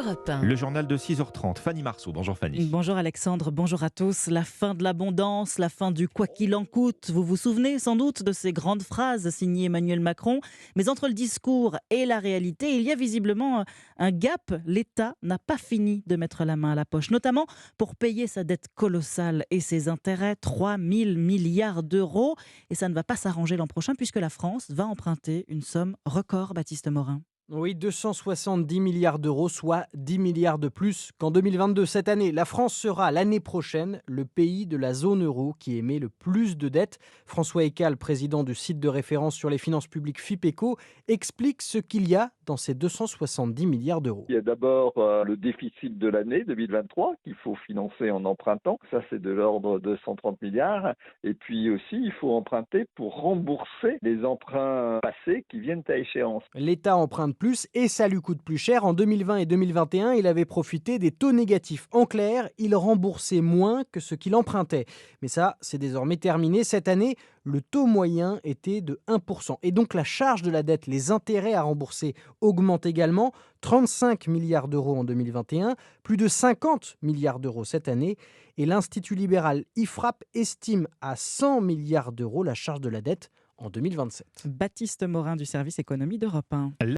Europe 1. Le journal de 6h30, Fanny Marceau. Bonjour Fanny. Bonjour Alexandre, bonjour à tous. La fin de l'abondance, la fin du quoi qu'il en coûte. Vous vous souvenez sans doute de ces grandes phrases signées Emmanuel Macron. Mais entre le discours et la réalité, il y a visiblement un gap. L'État n'a pas fini de mettre la main à la poche, notamment pour payer sa dette colossale et ses intérêts, 3 000 milliards d'euros. Et ça ne va pas s'arranger l'an prochain puisque la France va emprunter une somme record, Baptiste Morin. Oui, 270 milliards d'euros, soit 10 milliards de plus qu'en 2022. Cette année, la France sera l'année prochaine le pays de la zone euro qui émet le plus de dettes. François Ecal, président du site de référence sur les finances publiques FIPECO, explique ce qu'il y a dans ces 270 milliards d'euros. Il y a d'abord le déficit de l'année 2023 qu'il faut financer en empruntant. Ça, c'est de l'ordre de 130 milliards. Et puis aussi, il faut emprunter pour rembourser les emprunts passés qui viennent à échéance. L'État emprunte plus et ça lui coûte plus cher. En 2020 et 2021, il avait profité des taux négatifs. En clair, il remboursait moins que ce qu'il empruntait. Mais ça, c'est désormais terminé. Cette année, le taux moyen était de 1%. Et donc la charge de la dette, les intérêts à rembourser augmentent également. 35 milliards d'euros en 2021, plus de 50 milliards d'euros cette année. Et l'Institut libéral IFRAP estime à 100 milliards d'euros la charge de la dette en 2027. Baptiste Morin du service économie d'Europe 1.